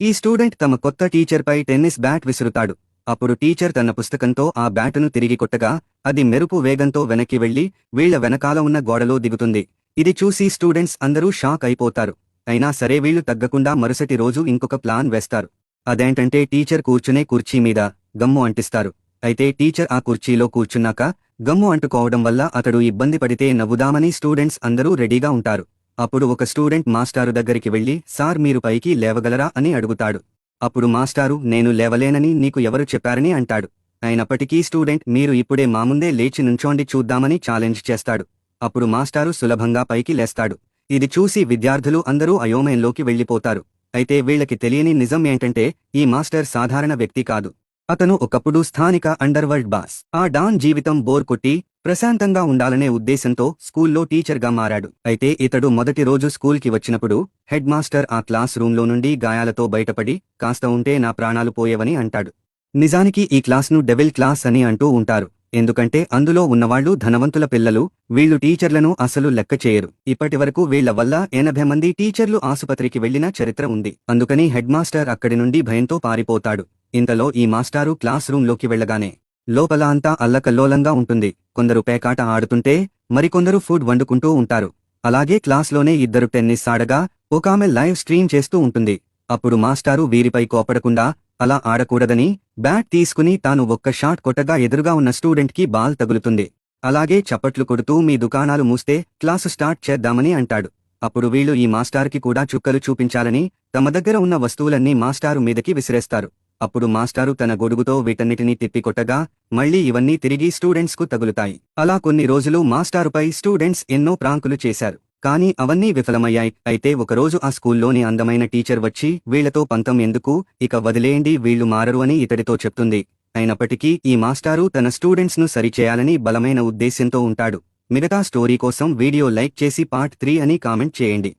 ఈ స్టూడెంట్ తమ కొత్త టీచర్పై టెన్నిస్ బ్యాట్ విసురుతాడు. అప్పుడు టీచర్ తన పుస్తకంతో ఆ బ్యాటును తిరిగి కొట్టగా అది మెరుపు వేగంతో వెనక్కి వెళ్లి వీళ్ల వెనకాల ఉన్న గోడలో దిగుతుంది. ఇది చూసి స్టూడెంట్స్ అందరూ షాక్ అయిపోతారు. అయినా సరే వీళ్లు తగ్గకుండా మరుసటి రోజు ఇంకొక ప్లాన్ వేస్తారు. అదేంటంటే టీచర్ కూర్చునే కుర్చీ మీద గమ్ము అంటిస్తారు. అయితే టీచర్ ఆ కుర్చీలో కూర్చున్నాక గమ్ము అంటుకోవడం వల్ల అతడు ఇబ్బంది పడితే నవ్వుదామని స్టూడెంట్స్ అందరూ రెడీగా ఉంటారు. అప్పుడు ఒక స్టూడెంట్ మాస్టారు దగ్గరికి వెళ్లి సార్ మీరు పైకి లేవగలరా అని అడుగుతాడు. అప్పుడు మాస్టారు నేను లేవలేనని నీకు ఎవరు చెప్పారని అంటాడు. అయినప్పటికీ స్టూడెంట్ మీరు ఇప్పుడే మా ముందే లేచి నుంచోండి చూద్దామని ఛాలెంజ్ చేస్తాడు. అప్పుడు మాస్టారు సులభంగా పైకి లేస్తాడు. ఇది చూసి విద్యార్థులు అందరూ అయోమయంలోకి వెళ్లిపోతారు. అయితే వీళ్లకి తెలియని నిజం ఏంటంటే ఈ మాస్టర్ సాధారణ వ్యక్తి కాదు. అతను ఒకప్పుడు స్థానిక అండర్వరల్డ్ బాస్. ఆ డాన్ జీవితం బోర్ కొట్టి ప్రశాంతంగా ఉండాలనే ఉద్దేశంతో స్కూల్లో టీచర్గా మారాడు. అయితే ఇతడు మొదటి రోజు స్కూల్కి వచ్చినప్పుడు హెడ్ మాస్టర్ ఆ క్లాస్ రూంలో నుండి గాయాలతో బయటపడి కాస్త ఉంటే నా ప్రాణాలు పోయేవని అంటాడు. నిజానికి ఈ క్లాస్ను డెవిల్ క్లాస్ అని అంటూ ఉంటారు. ఎందుకంటే అందులో ఉన్నవాళ్లు ధనవంతుల పిల్లలు. వీళ్లు టీచర్లను అసలు లెక్క చేయరు. ఇప్పటివరకు వీళ్ల వల్ల 80 మంది టీచర్లు ఆసుపత్రికి వెళ్లిన చరిత్ర ఉంది. అందుకని హెడ్ మాస్టర్ అక్కడి నుండి భయంతో పారిపోతాడు. ఇంతలో ఈ మాస్టారు క్లాస్ రూంలోకి వెళ్లగానే లోపల అంతా అల్లకల్లోలంగా ఉంటుంది. కొందరు పేకాట ఆడుతుంటే మరికొందరు ఫుడ్ వండుకుంటూ ఉంటారు. అలాగే క్లాస్లోనే ఇద్దరు టెన్నిస్ ఆడగా ఒకామె లైవ్ స్ట్రీమ్ చేస్తూ ఉంటుంది. అప్పుడు మాస్టారు వీరిపై కోపడకుండా అలా ఆడకూడదని బ్యాట్ తీసుకుని తాను ఒక్క షాట్ కొట్టగా ఎదురుగా ఉన్న స్టూడెంట్కి బాల్ తగులుతుంది. అలాగే చప్పట్లు కొడుతూ మీ దుకాణాలు మూస్తే క్లాసు స్టార్ట్ చేద్దామని అంటాడు. అప్పుడు వీళ్లు ఈ మాస్టారుకి కూడా చుక్కలు చూపించాలని తమ దగ్గర ఉన్న వస్తువులన్నీ మాస్టారు మీదకి విసిరేస్తారు. అప్పుడు మాస్టారు తన గొడుగుతో వీటన్నిటినీ తిప్పికొట్టగా మళ్లీ ఇవన్నీ తిరిగి స్టూడెంట్స్కు తగులుతాయి. అలా కొన్ని రోజులు మాస్టారుపై స్టూడెంట్స్ ఎన్నో ప్రాంకులు చేశారు. కానీ అవన్నీ విఫలమయ్యాయి. అయితే ఒకరోజు ఆ స్కూల్లోని అందమైన టీచర్ వచ్చి వీళ్లతో పంతం ఎందుకు, ఇక వదిలేయండి వీళ్లు మారరు అని ఇతడితో చెప్తుంది. అయినప్పటికీ ఈ మాస్టారు తన స్టూడెంట్స్ను సరిచేయాలని బలమైన ఉద్దేశ్యంతో ఉంటాడు. మిగతా స్టోరీ కోసం వీడియో లైక్ చేసి పార్ట్ 3 అని కామెంట్ చేయండి.